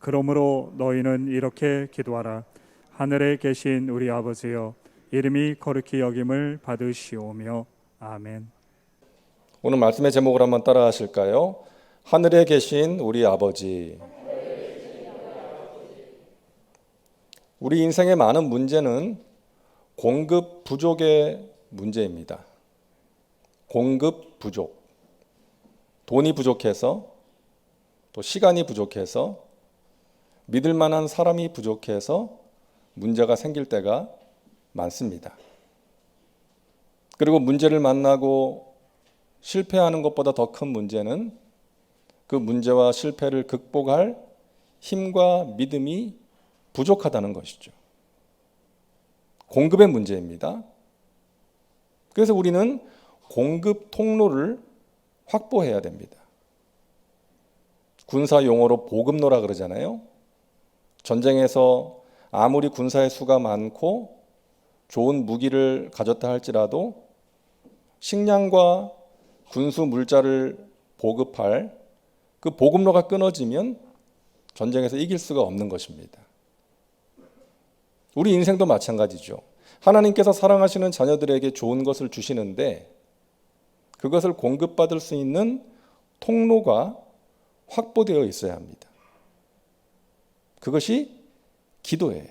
그러므로 너희는 이렇게 기도하라. 하늘에 계신 우리 아버지여, 이름이 거룩히 여김을 받으시오며. 아멘. 오늘 말씀의 제목을 한번 따라 하실까요? 하늘에 계신 우리 아버지. 우리 인생의 많은 문제는 공급 부족의 문제입니다. 공급 부족. 돈이 부족해서, 또 시간이 부족해서, 믿을 만한 사람이 부족해서 문제가 생길 때가 많습니다. 그리고 문제를 만나고 실패하는 것보다 더 큰 문제는 그 문제와 실패를 극복할 힘과 믿음이 부족하다는 것이죠. 공급의 문제입니다. 그래서 우리는 공급 통로를 확보해야 됩니다. 군사 용어로 보급로라 그러잖아요. 전쟁에서 아무리 군사의 수가 많고 좋은 무기를 가졌다 할지라도 식량과 군수 물자를 보급할 그 보급로가 끊어지면 전쟁에서 이길 수가 없는 것입니다. 우리 인생도 마찬가지죠. 하나님께서 사랑하시는 자녀들에게 좋은 것을 주시는데 그것을 공급받을 수 있는 통로가 확보되어 있어야 합니다. 그것이 기도예요.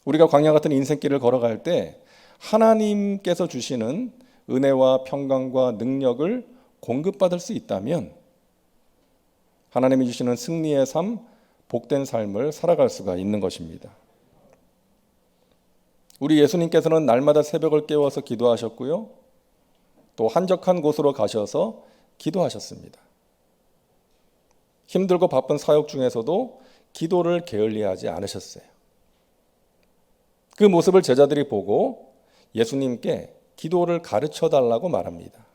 우리가 광야 같은 인생길을 걸어갈 때 하나님께서 주시는 은혜와 평강과 능력을 공급받을 수 있다면 하나님이 주시는 승리의 삶, 복된 삶을 살아갈 수가 있는 것입니다. 우리 예수님께서는 날마다 새벽을 깨워서 기도하셨고요. 또 한적한 곳으로 가셔서 기도하셨습니다. 힘들고 바쁜 사역 중에서도 기도를 게을리하지 않으셨어요. 그 모습을 제자들이 보고 예수님께 기도를 가르쳐 달라고 말합니다.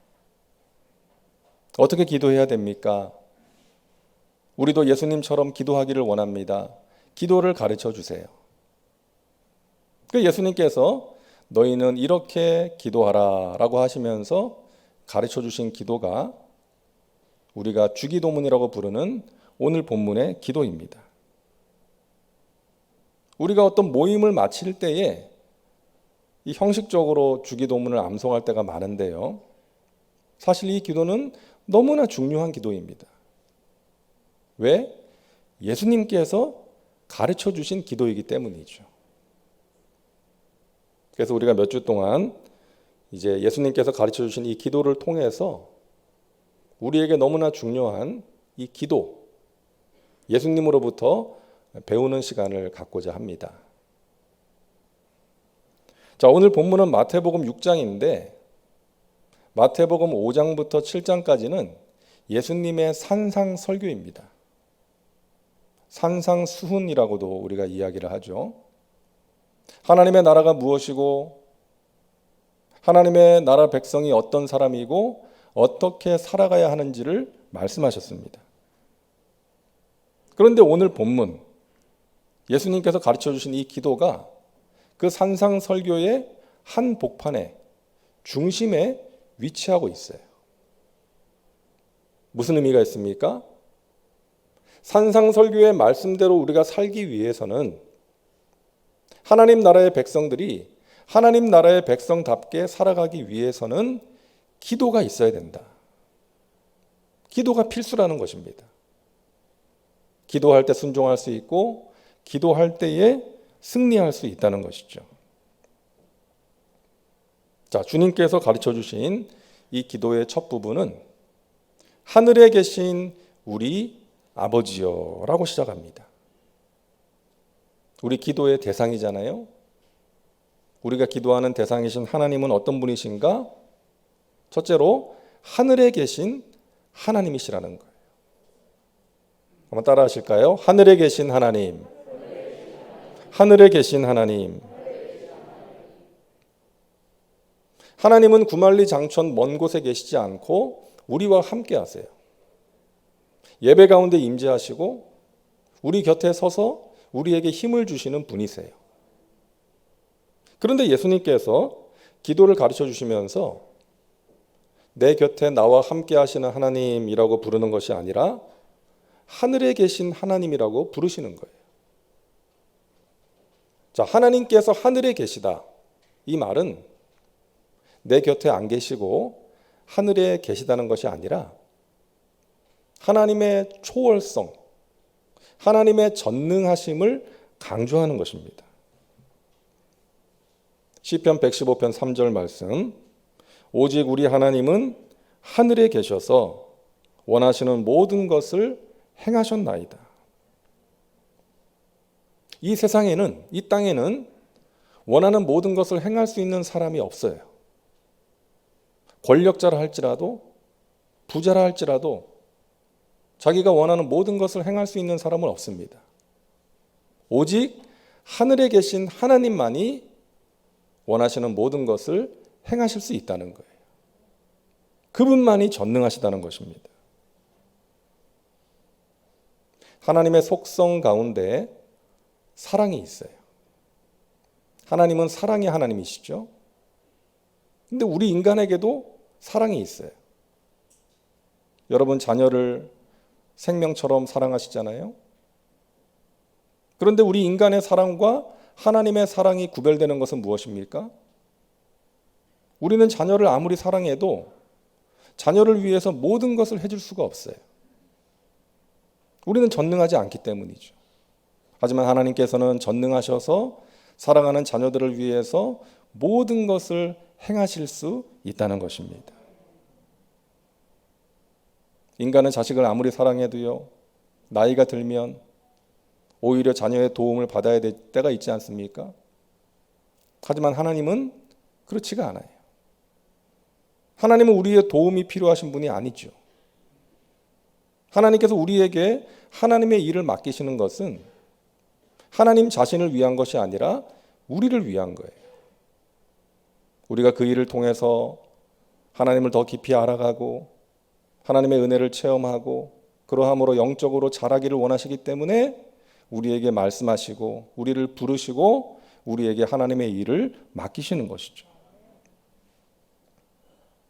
어떻게 기도해야 됩니까? 우리도 예수님처럼 기도하기를 원합니다. 기도를 가르쳐 주세요. 그 예수님께서 너희는 이렇게 기도하라 라고 하시면서 가르쳐 주신 기도가 우리가 주기도문이라고 부르는 오늘 본문의 기도입니다. 우리가 어떤 모임을 마칠 때에 이 형식적으로 주기도문을 암송할 때가 많은데요. 사실 이 기도는 너무나 중요한 기도입니다. 왜? 예수님께서 가르쳐 주신 기도이기 때문이죠. 그래서 우리가 몇 주 동안 이제 예수님께서 가르쳐 주신 이 기도를 통해서 우리에게 너무나 중요한 이 기도, 예수님으로부터 배우는 시간을 갖고자 합니다. 자, 오늘 본문은 마태복음 6장인데 마태복음 5장부터 7장까지는 예수님의 산상 설교입니다. 산상수훈이라고도 우리가 이야기를 하죠. 하나님의 나라가 무엇이고 하나님의 나라 백성이 어떤 사람이고 어떻게 살아가야 하는지를 말씀하셨습니다. 그런데 오늘 본문 예수님께서 가르쳐 주신 이 기도가 그 산상 설교의 한 복판에 중심에 위치하고 있어요. 무슨 의미가 있습니까? 산상 설교의 말씀대로 우리가 살기 위해서는 하나님 나라의 백성들이 하나님 나라의 백성답게 살아가기 위해서는 기도가 있어야 된다. 기도가 필수라는 것입니다. 기도할 때 순종할 수 있고 기도할 때에 승리할 수 있다는 것이죠. 자, 주님께서 가르쳐 주신 이 기도의 첫 부분은 하늘에 계신 우리 아버지여 라고 시작합니다. 우리 기도의 대상이잖아요. 우리가 기도하는 대상이신 하나님은 어떤 분이신가? 첫째로 하늘에 계신 하나님이시라는 거예요. 한번 따라 하실까요? 하늘에 계신 하나님. 하늘에 계신 하나님. 하나님은 구만리장천 먼 곳에 계시지 않고 우리와 함께 하세요. 예배 가운데 임재하시고 우리 곁에 서서 우리에게 힘을 주시는 분이세요. 그런데 예수님께서 기도를 가르쳐 주시면서 내 곁에 나와 함께 하시는 하나님이라고 부르는 것이 아니라 하늘에 계신 하나님이라고 부르시는 거예요. 자, 하나님께서 하늘에 계시다. 이 말은 내 곁에 안 계시고 하늘에 계시다는 것이 아니라 하나님의 초월성, 하나님의 전능하심을 강조하는 것입니다. 시편 115편 3절 말씀, 오직 우리 하나님은 하늘에 계셔서 원하시는 모든 것을 행하셨나이다. 이 세상에는, 이 땅에는 원하는 모든 것을 행할 수 있는 사람이 없어요. 권력자라 할지라도, 부자라 할지라도 자기가 원하는 모든 것을 행할 수 있는 사람은 없습니다. 오직 하늘에 계신 하나님만이 원하시는 모든 것을 행하실 수 있다는 거예요. 그분만이 전능하시다는 것입니다. 하나님의 속성 가운데 사랑이 있어요. 하나님은 사랑의 하나님이시죠. 근데 우리 인간에게도 사랑이 있어요. 여러분 자녀를 생명처럼 사랑하시잖아요. 그런데 우리 인간의 사랑과 하나님의 사랑이 구별되는 것은 무엇입니까? 우리는 자녀를 아무리 사랑해도 자녀를 위해서 모든 것을 해줄 수가 없어요. 우리는 전능하지 않기 때문이죠. 하지만 하나님께서는 전능하셔서 사랑하는 자녀들을 위해서 모든 것을 행하실 수 있다는 것입니다. 인간은 자식을 아무리 사랑해도요, 나이가 들면 오히려 자녀의 도움을 받아야 될 때가 있지 않습니까? 하지만 하나님은 그렇지가 않아요. 하나님은 우리의 도움이 필요하신 분이 아니죠. 하나님께서 우리에게 하나님의 일을 맡기시는 것은 하나님 자신을 위한 것이 아니라 우리를 위한 거예요. 우리가 그 일을 통해서 하나님을 더 깊이 알아가고 하나님의 은혜를 체험하고 그러함으로 영적으로 자라기를 원하시기 때문에 우리에게 말씀하시고 우리를 부르시고 우리에게 하나님의 일을 맡기시는 것이죠.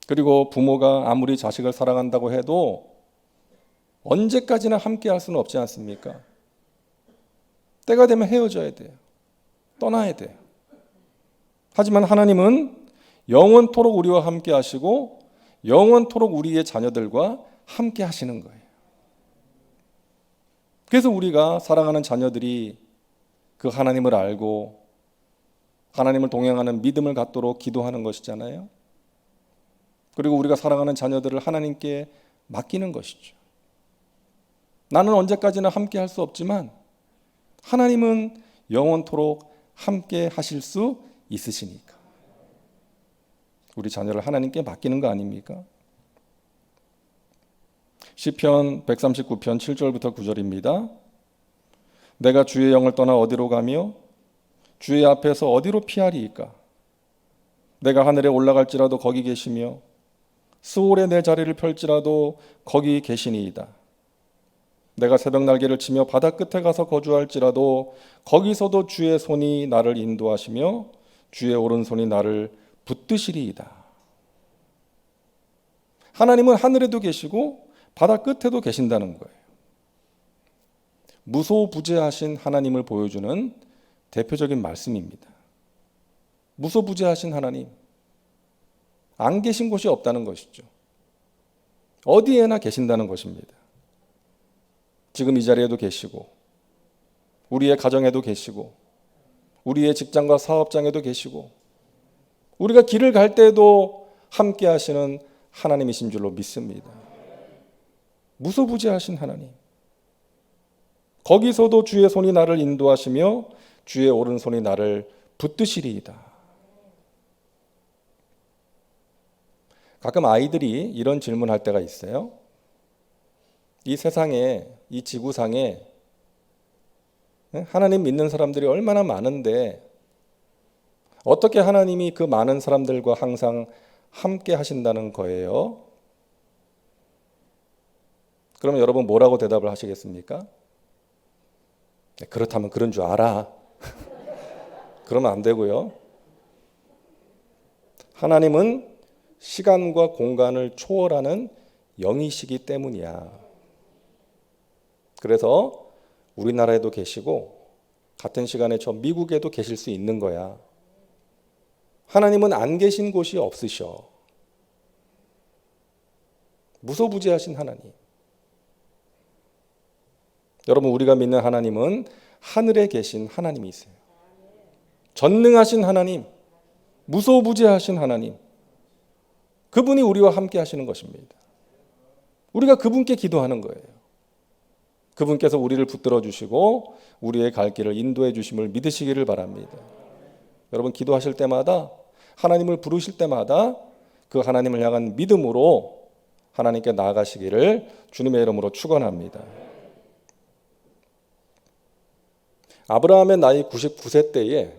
그리고 부모가 아무리 자식을 사랑한다고 해도 언제까지나 함께 할 수는 없지 않습니까? 때가 되면 헤어져야 돼요. 떠나야 돼요. 하지만 하나님은 영원토록 우리와 함께 하시고 영원토록 우리의 자녀들과 함께 하시는 거예요. 그래서 우리가 사랑하는 자녀들이 그 하나님을 알고 하나님을 동행하는 믿음을 갖도록 기도하는 것이잖아요. 그리고 우리가 사랑하는 자녀들을 하나님께 맡기는 것이죠. 나는 언제까지나 함께 할 수 없지만 하나님은 영원토록 함께 하실 수 있으시니까 우리 자녀를 하나님께 맡기는 거 아닙니까? 시편 139편 7절부터 9절입니다. 내가 주의 영을 떠나 어디로 가며 주의 앞에서 어디로 피하리이까? 내가 하늘에 올라갈지라도 거기 계시며 수월에 내 자리를 펼지라도 거기 계시니이다. 내가 새벽 날개를 치며 바다 끝에 가서 거주할지라도 거기서도 주의 손이 나를 인도하시며 주의 오른손이 나를 붙드시리이다. 하나님은 하늘에도 계시고 바다 끝에도 계신다는 거예요. 무소부재하신 하나님을 보여주는 대표적인 말씀입니다. 무소부재하신 하나님, 안 계신 곳이 없다는 것이죠. 어디에나 계신다는 것입니다. 지금 이 자리에도 계시고 우리의 가정에도 계시고 우리의 직장과 사업장에도 계시고 우리가 길을 갈 때에도 함께 하시는 하나님이신 줄로 믿습니다. 무소부재하신 하나님. 거기서도 주의 손이 나를 인도하시며 주의 오른손이 나를 붙드시리이다. 가끔 아이들이 이런 질문할 때가 있어요. 이 세상에, 이 지구상에 하나님 믿는 사람들이 얼마나 많은데 어떻게 하나님이 그 많은 사람들과 항상 함께 하신다는 거예요? 그러면 여러분 뭐라고 대답을 하시겠습니까? 그렇다면 그런 줄 알아. 그러면 안 되고요. 하나님은 시간과 공간을 초월하는 영이시기 때문이야. 그래서 우리나라에도 계시고 같은 시간에 저 미국에도 계실 수 있는 거야. 하나님은 안 계신 곳이 없으셔. 무소부지하신 하나님. 여러분, 우리가 믿는 하나님은 하늘에 계신 하나님이세요. 전능하신 하나님, 무소부지하신 하나님. 그분이 우리와 함께 하시는 것입니다. 우리가 그분께 기도하는 거예요. 그분께서 우리를 붙들어 주시고 우리의 갈 길을 인도해 주심을 믿으시기를 바랍니다. 여러분, 기도하실 때마다, 하나님을 부르실 때마다 그 하나님을 향한 믿음으로 하나님께 나아가시기를 주님의 이름으로 축원합니다. 아브라함의 나이 99세 때에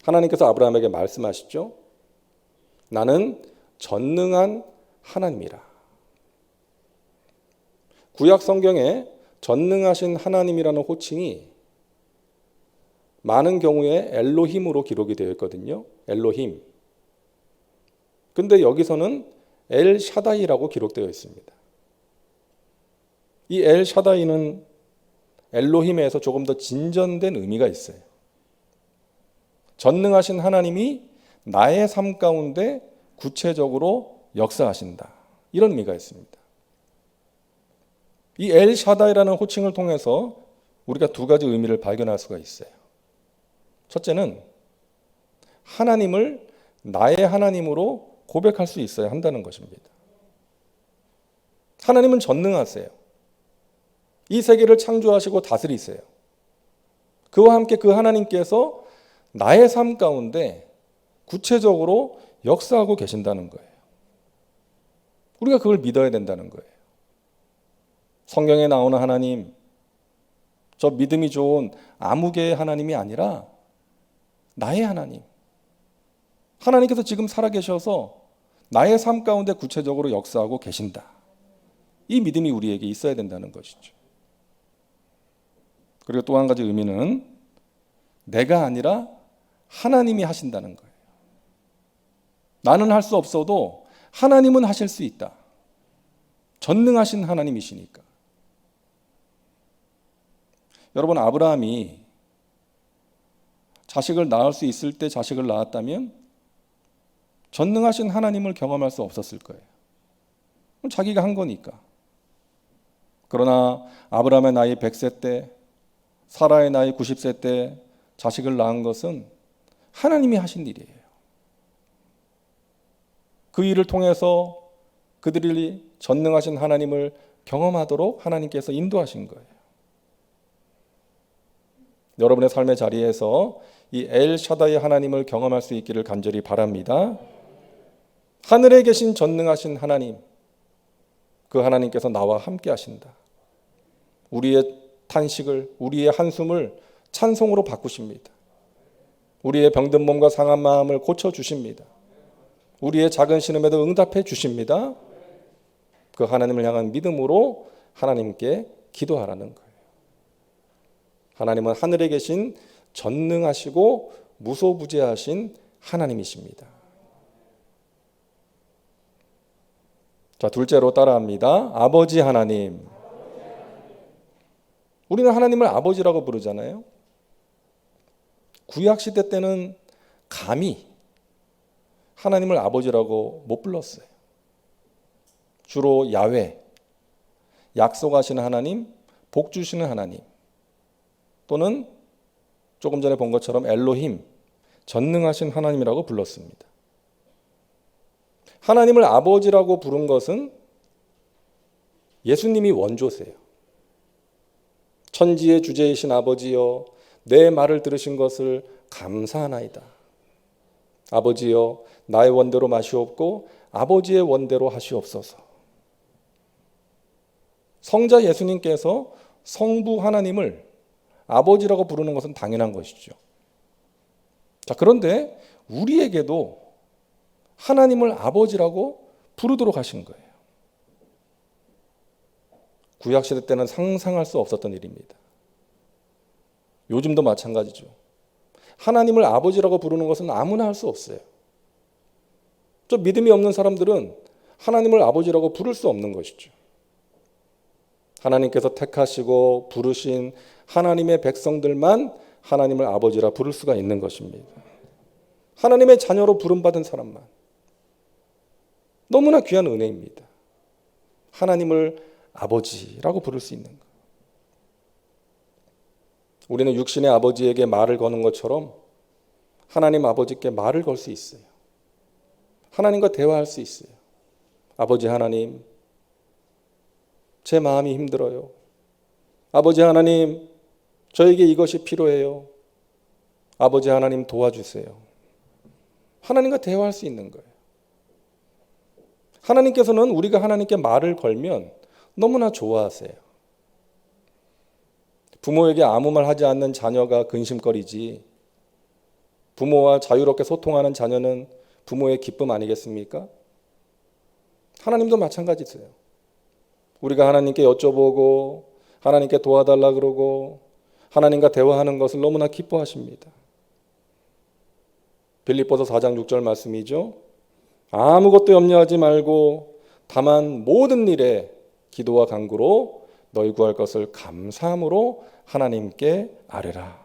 하나님께서 아브라함에게 말씀하시죠. 나는 전능한 하나님이라. 구약 성경에 전능하신 하나님이라는 호칭이 많은 경우에 엘로힘으로 기록이 되어 있거든요. 엘로힘. 근데 여기서는 엘 샤다이라고 기록되어 있습니다. 이 엘 샤다이는 엘로힘에서 조금 더 진전된 의미가 있어요. 전능하신 하나님이 나의 삶 가운데 구체적으로 역사하신다. 이런 의미가 있습니다. 이 엘 샤다이라는 호칭을 통해서 우리가 두 가지 의미를 발견할 수가 있어요. 첫째는 하나님을 나의 하나님으로 고백할 수 있어야 한다는 것입니다. 하나님은 전능하세요. 이 세계를 창조하시고 다스리세요. 그와 함께 그 하나님께서 나의 삶 가운데 구체적으로 역사하고 계신다는 거예요. 우리가 그걸 믿어야 된다는 거예요. 성경에 나오는 하나님, 저 믿음이 좋은 아무개의 하나님이 아니라 나의 하나님. 하나님께서 지금 살아계셔서 나의 삶 가운데 구체적으로 역사하고 계신다. 이 믿음이 우리에게 있어야 된다는 것이죠. 그리고 또 한 가지 의미는 내가 아니라 하나님이 하신다는 거예요. 나는 할 수 없어도 하나님은 하실 수 있다. 전능하신 하나님이시니까. 여러분, 아브라함이 자식을 낳을 수 있을 때 자식을 낳았다면 전능하신 하나님을 경험할 수 없었을 거예요. 자기가 한 거니까. 그러나 아브라함의 나이 100세 때, 사라의 나이 90세 때 자식을 낳은 것은 하나님이 하신 일이에요. 그 일을 통해서 그들이 전능하신 하나님을 경험하도록 하나님께서 인도하신 거예요. 여러분의 삶의 자리에서 이 엘 샤다이 하나님을 경험할 수 있기를 간절히 바랍니다. 하늘에 계신 전능하신 하나님, 그 하나님께서 나와 함께 하신다. 우리의 탄식을, 우리의 한숨을 찬송으로 바꾸십니다. 우리의 병든 몸과 상한 마음을 고쳐주십니다. 우리의 작은 신음에도 응답해 주십니다. 그 하나님을 향한 믿음으로 하나님께 기도하라는 거예요. 하나님은 하늘에 계신 전능하시고 무소부재하신 하나님이십니다. 자, 둘째로 따라합니다. 아버지 하나님. 우리는 하나님을 아버지라고 부르잖아요. 구약시대 때는 감히 하나님을 아버지라고 못 불렀어요. 주로 야훼, 약속하시는 하나님, 복 주시는 하나님, 또는 조금 전에 본 것처럼 엘로힘, 전능하신 하나님이라고 불렀습니다. 하나님을 아버지라고 부른 것은 예수님이 원조세요. 천지의 주제이신 아버지여, 내 말을 들으신 것을 감사하나이다. 아버지여, 나의 원대로 마시옵고 아버지의 원대로 하시옵소서. 성자 예수님께서 성부 하나님을 아버지라고 부르는 것은 당연한 것이죠. 자, 그런데 우리에게도 하나님을 아버지라고 부르도록 하신 거예요. 구약시대 때는 상상할 수 없었던 일입니다. 요즘도 마찬가지죠. 하나님을 아버지라고 부르는 것은 아무나 할 수 없어요. 저 믿음이 없는 사람들은 하나님을 아버지라고 부를 수 없는 것이죠. 하나님께서 택하시고 부르신 하나님의 백성들만 하나님을 아버지라 부를 수가 있는 것입니다. 하나님의 자녀로 부름받은 사람만. 너무나 귀한 은혜입니다. 하나님을 아버지라고 부를 수 있는 것. 우리는 육신의 아버지에게 말을 거는 것처럼 하나님 아버지께 말을 걸 수 있어요. 하나님과 대화할 수 있어요. 아버지 하나님, 제 마음이 힘들어요. 아버지 하나님, 저에게 이것이 필요해요. 아버지 하나님 도와주세요. 하나님과 대화할 수 있는 거예요. 하나님께서는 우리가 하나님께 말을 걸면 너무나 좋아하세요. 부모에게 아무 말 하지 않는 자녀가 근심거리지, 부모와 자유롭게 소통하는 자녀는 부모의 기쁨 아니겠습니까? 하나님도 마찬가지세요. 우리가 하나님께 여쭤보고 하나님께 도와달라 그러고 하나님과 대화하는 것을 너무나 기뻐하십니다. 빌립보서 4장 6절 말씀이죠. 아무것도 염려하지 말고 다만 모든 일에 기도와 간구로 너희 구할 것을 감사함으로 하나님께 아뢰라.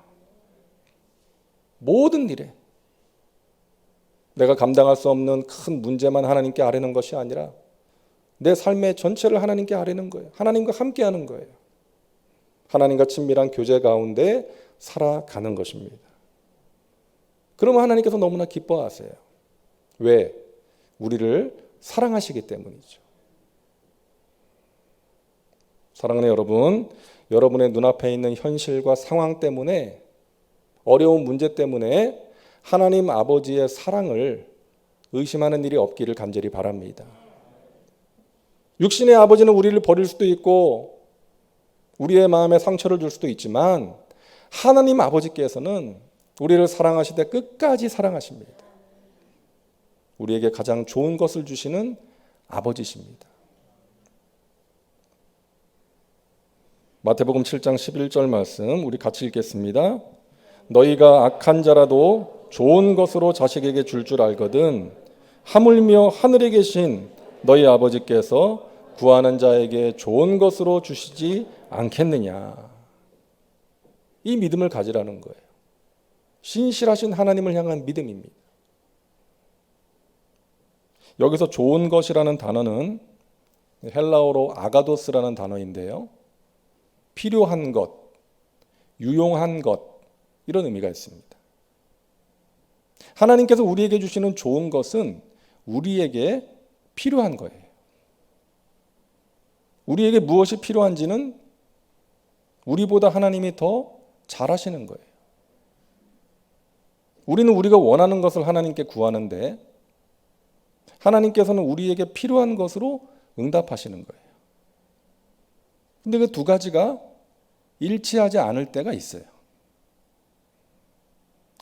모든 일에 내가 감당할 수 없는 큰 문제만 하나님께 아뢰는 것이 아니라 내 삶의 전체를 하나님께 아뢰는 거예요. 하나님과 함께하는 거예요. 하나님과 친밀한 교제 가운데 살아가는 것입니다. 그러면 하나님께서 너무나 기뻐하세요. 왜? 우리를 사랑하시기 때문이죠. 사랑하는 여러분, 여러분의 눈앞에 있는 현실과 상황 때문에, 어려운 문제 때문에 하나님 아버지의 사랑을 의심하는 일이 없기를 간절히 바랍니다. 육신의 아버지는 우리를 버릴 수도 있고 우리의 마음에 상처를 줄 수도 있지만 하나님 아버지께서는 우리를 사랑하시되 끝까지 사랑하십니다. 우리에게 가장 좋은 것을 주시는 아버지십니다. 마태복음 7장 11절 말씀 우리 같이 읽겠습니다. 너희가 악한 자라도 좋은 것으로 자식에게 줄 알거든 하물며 하늘에 계신 너희 아버지께서 구하는 자에게 좋은 것으로 주시지 않겠느냐. 이 믿음을 가지라는 거예요. 신실하신 하나님을 향한 믿음입니다. 여기서 좋은 것이라는 단어는 헬라어로 아가도스라는 단어인데요. 필요한 것, 유용한 것, 이런 의미가 있습니다. 하나님께서 우리에게 주시는 좋은 것은 우리에게 필요한 거예요. 우리에게 무엇이 필요한지는 우리보다 하나님이 더 잘 아시는 거예요. 우리는 우리가 원하는 것을 하나님께 구하는데 하나님께서는 우리에게 필요한 것으로 응답하시는 거예요. 근데 그 두 가지가 일치하지 않을 때가 있어요.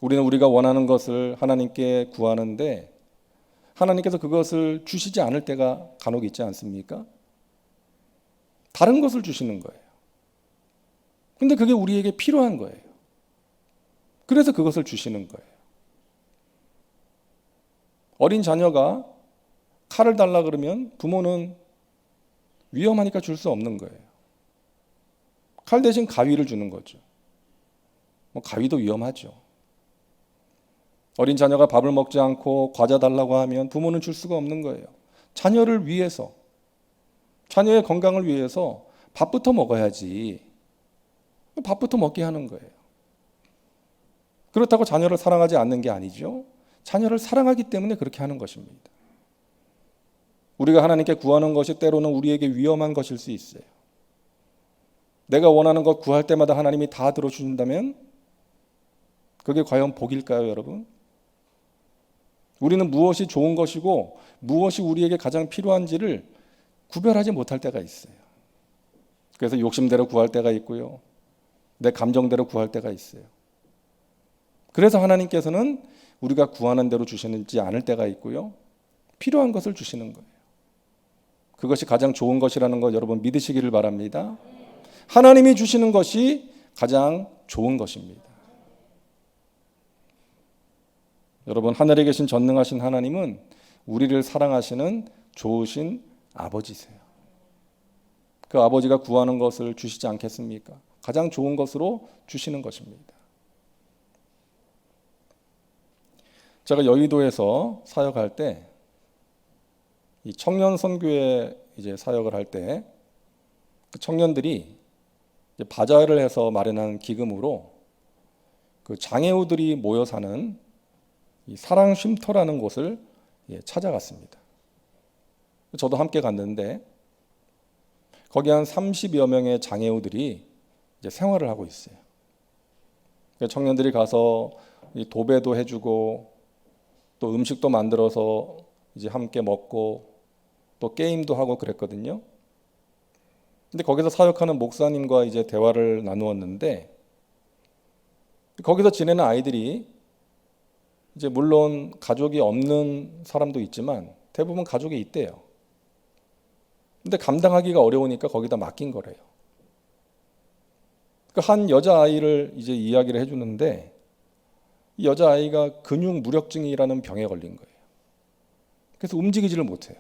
우리는 우리가 원하는 것을 하나님께 구하는데 하나님께서 그것을 주시지 않을 때가 간혹 있지 않습니까? 다른 것을 주시는 거예요. 근데 그게 우리에게 필요한 거예요. 그래서 그것을 주시는 거예요. 어린 자녀가 칼을 달라 그러면 부모는 위험하니까 줄 수 없는 거예요. 칼 대신 가위를 주는 거죠. 가위도 위험하죠. 어린 자녀가 밥을 먹지 않고 과자 달라고 하면 부모는 줄 수가 없는 거예요. 자녀를 위해서, 자녀의 건강을 위해서 밥부터 먹어야지. 밥부터 먹게 하는 거예요. 그렇다고 자녀를 사랑하지 않는 게 아니죠. 자녀를 사랑하기 때문에 그렇게 하는 것입니다. 우리가 하나님께 구하는 것이 때로는 우리에게 위험한 것일 수 있어요. 내가 원하는 것 구할 때마다 하나님이 다 들어주신다면 그게 과연 복일까요, 여러분? 우리는 무엇이 좋은 것이고 무엇이 우리에게 가장 필요한지를 구별하지 못할 때가 있어요. 그래서 욕심대로 구할 때가 있고요. 내 감정대로 구할 때가 있어요. 그래서 하나님께서는 우리가 구하는 대로 주시지 않을 때가 있고요. 필요한 것을 주시는 거예요. 그것이 가장 좋은 것이라는 것 여러분 믿으시기를 바랍니다. 하나님이 주시는 것이 가장 좋은 것입니다. 여러분 하늘에 계신 전능하신 하나님은 우리를 사랑하시는 좋으신 아버지세요. 그 아버지가 구하는 것을 주시지 않겠습니까? 가장 좋은 것으로 주시는 것입니다. 제가 여의도에서 사역할 때, 이 청년 선교회 이제 사역을 할 때, 그 청년들이 이제 바자회를 해서 마련한 기금으로 그 장애우들이 모여 사는 이 사랑 쉼터라는 곳을 찾아갔습니다. 저도 함께 갔는데 거기 한 30여 명의 장애우들이 이제 생활을 하고 있어요. 청년들이 가서 도배도 해주고 또 음식도 만들어서 이제 함께 먹고 또 게임도 하고 그랬거든요. 근데 거기서 사역하는 목사님과 이제 대화를 나누었는데 거기서 지내는 아이들이 이제 물론 가족이 없는 사람도 있지만 대부분 가족이 있대요. 근데 감당하기가 어려우니까 거기다 맡긴 거래요. 그 한 여자아이를 이제 이야기를 해주는데 이 여자아이가 근육 무력증이라는 병에 걸린 거예요. 그래서 움직이지를 못해요.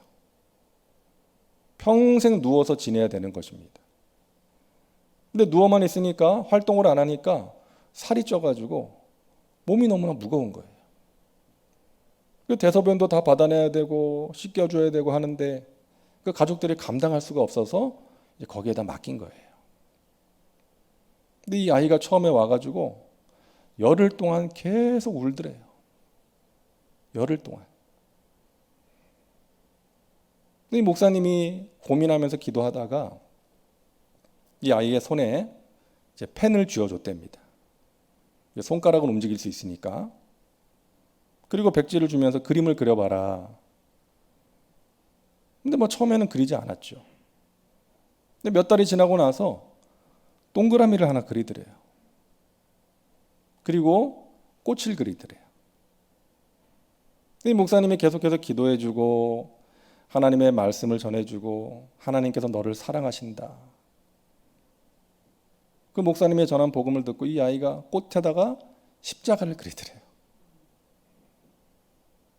평생 누워서 지내야 되는 것입니다. 근데 누워만 있으니까 활동을 안 하니까 살이 쪄가지고 몸이 너무나 무거운 거예요. 대소변도 다 받아내야 되고 씻겨줘야 되고 하는데 그 가족들이 감당할 수가 없어서 이제 거기에다 맡긴 거예요. 근데 이 아이가 처음에 와가지고 열흘 동안 계속 울더래요. 열흘 동안. 이 목사님이 고민하면서 기도하다가 이 아이의 손에 이제 펜을 쥐어줬답니다. 손가락은 움직일 수 있으니까. 그리고 백지를 주면서 그림을 그려봐라. 근데 뭐 처음에는 그리지 않았죠. 근데 몇 달이 지나고 나서 동그라미를 하나 그리더래요. 그리고 꽃을 그리더래요. 이 목사님이 계속해서 기도해주고 하나님의 말씀을 전해주고 하나님께서 너를 사랑하신다. 그 목사님의 전한 복음을 듣고 이 아이가 꽃에다가 십자가를 그리더래요.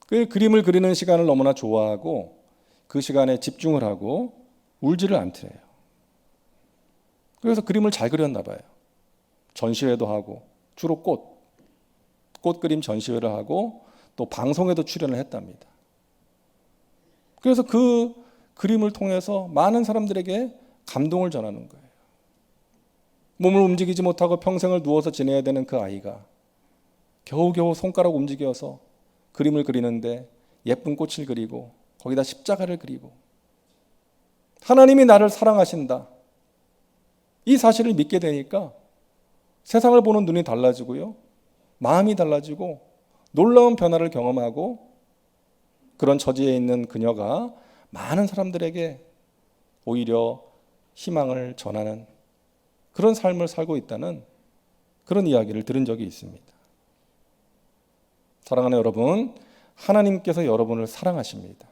그 그림을 그리는 시간을 너무나 좋아하고 그 시간에 집중을 하고 울지를 않더래요. 그래서 그림을 잘 그렸나 봐요. 전시회도 하고 주로 꽃 그림 전시회를 하고 또 방송에도 출연을 했답니다. 그래서 그 그림을 통해서 많은 사람들에게 감동을 전하는 거예요. 몸을 움직이지 못하고 평생을 누워서 지내야 되는 그 아이가 겨우겨우 손가락 움직여서 그림을 그리는데 예쁜 꽃을 그리고 거기다 십자가를 그리고 하나님이 나를 사랑하신다. 이 사실을 믿게 되니까 세상을 보는 눈이 달라지고요. 마음이 달라지고 놀라운 변화를 경험하고 그런 처지에 있는 그녀가 많은 사람들에게 오히려 희망을 전하는 그런 삶을 살고 있다는 그런 이야기를 들은 적이 있습니다. 사랑하는 여러분, 하나님께서 여러분을 사랑하십니다.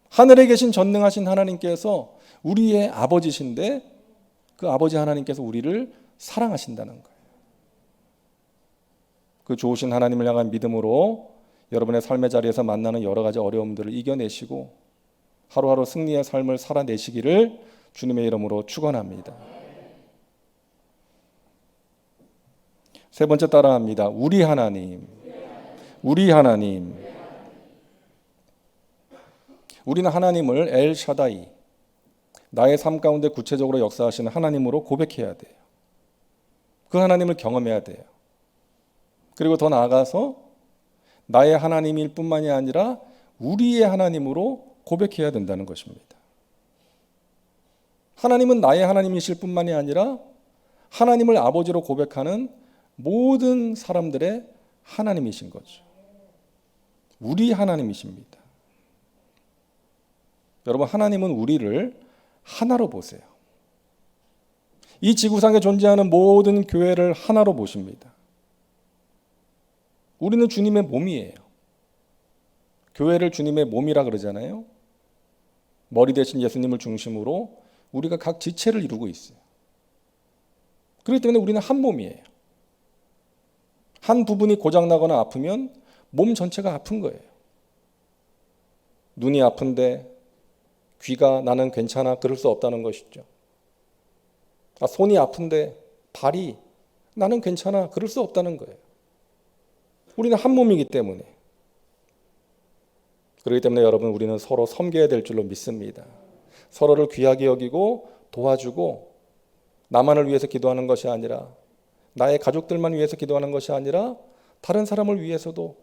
하늘에 계신 전능하신 하나님께서 우리의 아버지신데 그 아버지 하나님께서 우리를 사랑하신다는 거예요. 그 좋으신 하나님을 향한 믿음으로 여러분의 삶의 자리에서 만나는 여러 가지 어려움들을 이겨내시고 하루하루 승리의 삶을 살아내시기를 주님의 이름으로 축원합니다. 세 번째 따라합니다. 우리 하나님. 우리 하나님. 우리는 하나님을 엘 샤다이, 나의 삶 가운데 구체적으로 역사하시는 하나님으로 고백해야 돼요. 그 하나님을 경험해야 돼요. 그리고 더 나아가서 나의 하나님일 뿐만이 아니라 우리의 하나님으로 고백해야 된다는 것입니다. 하나님은 나의 하나님이실 뿐만이 아니라 하나님을 아버지로 고백하는 모든 사람들의 하나님이신 거죠. 우리 하나님이십니다. 여러분, 하나님은 우리를 하나로 보세요. 이 지구상에 존재하는 모든 교회를 하나로 보십니다. 우리는 주님의 몸이에요. 교회를 주님의 몸이라 그러잖아요. 머리 대신 예수님을 중심으로 우리가 각 지체를 이루고 있어요. 그렇기 때문에 우리는 한 몸이에요. 한 부분이 고장나거나 아프면 몸 전체가 아픈 거예요. 눈이 아픈데 귀가 나는 괜찮아 그럴 수 없다는 것이죠. 손이 아픈데 발이 나는 괜찮아 그럴 수 없다는 거예요. 우리는 한 몸이기 때문에. 그렇기 때문에 여러분 우리는 서로 섬겨야 될 줄로 믿습니다. 서로를 귀하게 여기고 도와주고 나만을 위해서 기도하는 것이 아니라 나의 가족들만 위해서 기도하는 것이 아니라 다른 사람을 위해서도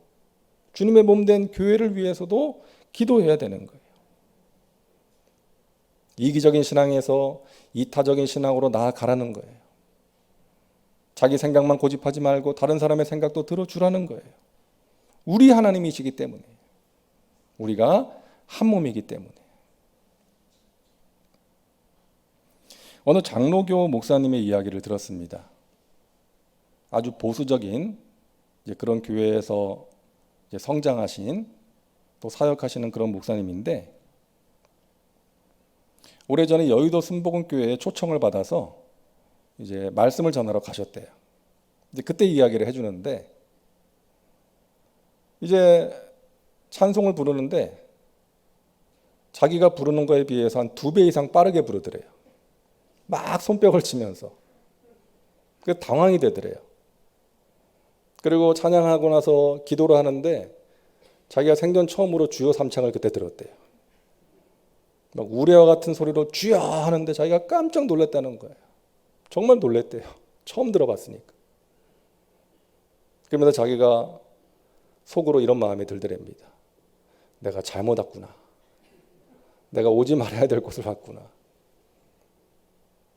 주님의 몸된 교회를 위해서도 기도해야 되는 거예요. 이기적인 신앙에서 이타적인 신앙으로 나아가라는 거예요. 자기 생각만 고집하지 말고 다른 사람의 생각도 들어주라는 거예요. 우리 하나님이시기 때문에. 우리가 한 몸이기 때문에. 어느 장로교 목사님의 이야기를 들었습니다. 아주 보수적인 그런 교회에서 성장하신 또 사역하시는 그런 목사님인데 오래전에 여의도 순복음교회에 초청을 받아서 이제 말씀을 전하러 가셨대요. 이제 그때 이야기를 해주는데 이제 찬송을 부르는데 자기가 부르는 거에 비해서 한 2배 이상 빠르게 부르더래요. 막 손뼉을 치면서. 그 당황이 되더래요. 그리고 찬양하고 나서 기도를 하는데 자기가 생전 처음으로 주여 삼창을 그때 들었대요. 막 우레와 같은 소리로 주여 하는데 자기가 깜짝 놀랐다는 거예요. 정말 놀랬대요. 처음 들어봤으니까. 그러면서 자기가 속으로 이런 마음이 들더랍니다. 내가 잘못 왔구나. 내가 오지 말아야 될 곳을 왔구나.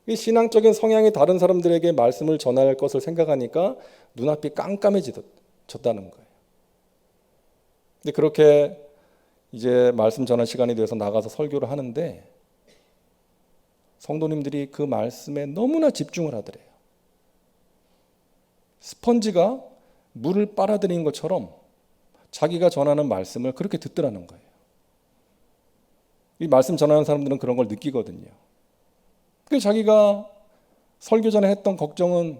이 신앙적인 성향이 다른 사람들에게 말씀을 전할 것을 생각하니까 눈앞이 깜깜해졌다는 거예요. 근데 그렇게 이제 말씀 전할 시간이 돼서 나가서 설교를 하는데 성도님들이 그 말씀에 너무나 집중을 하더래요. 스펀지가 물을 빨아들인 것처럼 자기가 전하는 말씀을 그렇게 듣더라는 거예요. 이 말씀 전하는 사람들은 그런 걸 느끼거든요. 그 자기가 설교 전에 했던 걱정은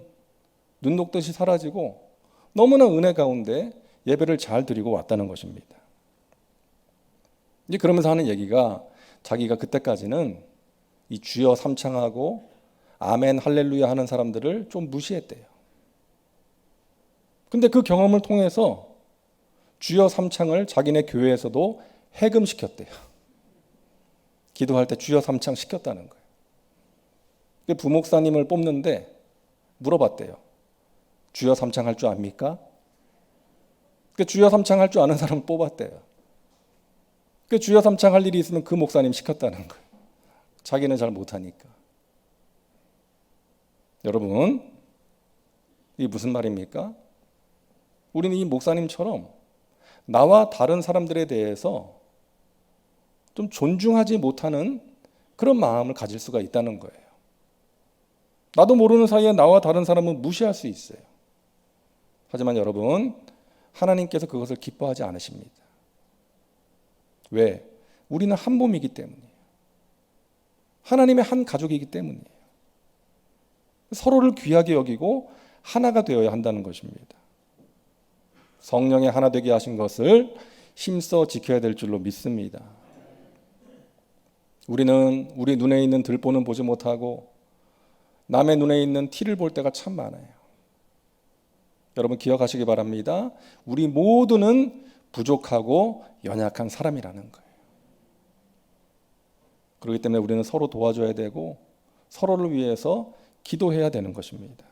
눈 녹듯이 사라지고 너무나 은혜 가운데 예배를 잘 드리고 왔다는 것입니다. 이제 그러면서 하는 얘기가 자기가 그때까지는 이 주여 삼창하고 아멘 할렐루야 하는 사람들을 좀 무시했대요. 근데 그 경험을 통해서 주여 삼창을 자기네 교회에서도 해금시켰대요. 기도할 때 주여 삼창 시켰다는 거예요. 부목사님을 뽑는데 물어봤대요. 주여 삼창 할 줄 압니까? 주여 삼창 할 줄 아는 사람 뽑았대요. 주여 삼창 할 일이 있으면 그 목사님 시켰다는 거예요. 자기는 잘 못하니까. 여러분, 이게 무슨 말입니까? 우리는 이 목사님처럼 나와 다른 사람들에 대해서 좀 존중하지 못하는 그런 마음을 가질 수가 있다는 거예요. 나도 모르는 사이에 나와 다른 사람은 무시할 수 있어요. 하지만 여러분, 하나님께서 그것을 기뻐하지 않으십니다. 왜? 우리는 한 몸이기 때문이에요. 하나님의 한 가족이기 때문이에요. 서로를 귀하게 여기고 하나가 되어야 한다는 것입니다. 성령의 하나 되게 하신 것을 힘써 지켜야 될 줄로 믿습니다. 우리는 우리 눈에 있는 들보는 보지 못하고 남의 눈에 있는 티를 볼 때가 참 많아요. 여러분 기억하시기 바랍니다. 우리 모두는 부족하고 연약한 사람이라는 거예요. 그렇기 때문에 우리는 서로 도와줘야 되고 서로를 위해서 기도해야 되는 것입니다.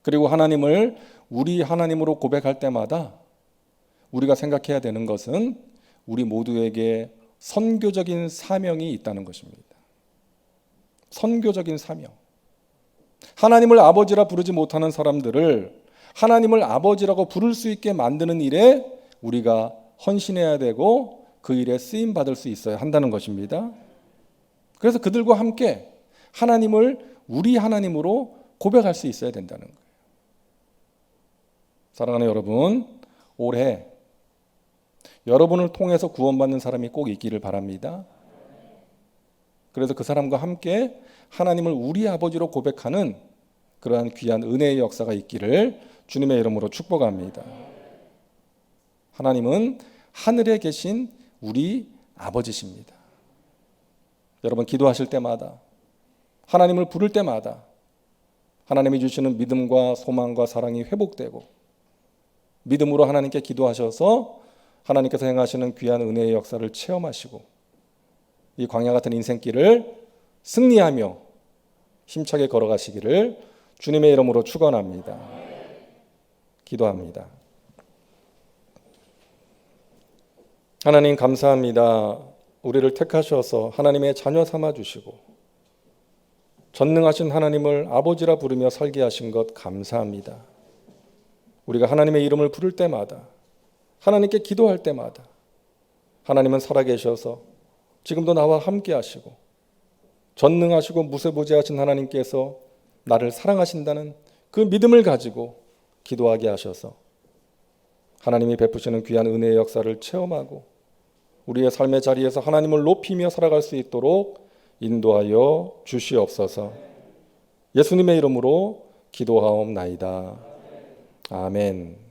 그리고 하나님을 우리 하나님으로 고백할 때마다 우리가 생각해야 되는 것은 우리 모두에게 선교적인 사명이 있다는 것입니다. 선교적인 사명. 하나님을 아버지라 부르지 못하는 사람들을 하나님을 아버지라고 부를 수 있게 만드는 일에 우리가 헌신해야 되고 그 일에 쓰임 받을 수 있어야 한다는 것입니다. 그래서 그들과 함께 하나님을 우리 하나님으로 고백할 수 있어야 된다는 거예요. 사랑하는 여러분, 올해 여러분을 통해서 구원받는 사람이 꼭 있기를 바랍니다. 그래서 그 사람과 함께 하나님을 우리 아버지로 고백하는 그러한 귀한 은혜의 역사가 있기를 주님의 이름으로 축복합니다. 하나님은 하늘에 계신 우리 아버지십니다. 여러분, 기도하실 때마다, 하나님을 부를 때마다 하나님이 주시는 믿음과 소망과 사랑이 회복되고, 믿음으로 하나님께 기도하셔서 하나님께서 행하시는 귀한 은혜의 역사를 체험하시고, 이 광야 같은 인생길을 승리하며 힘차게 걸어가시기를 주님의 이름으로 축원합니다. 기도합니다. 하나님, 감사합니다. 우리를 택하셔서 하나님의 자녀 삼아 주시고 전능하신 하나님을 아버지라 부르며 살게 하신 것 감사합니다. 우리가 하나님의 이름을 부를 때마다, 하나님께 기도할 때마다 하나님은 살아계셔서 지금도 나와 함께 하시고, 전능하시고 무세보지하신 하나님께서 나를 사랑하신다는 그 믿음을 가지고 기도하게 하셔서 하나님이 베푸시는 귀한 은혜의 역사를 체험하고 우리의 삶의 자리에서 하나님을 높이며 살아갈 수 있도록 인도하여 주시옵소서. 예수님의 이름으로 기도하옵나이다. 아멘.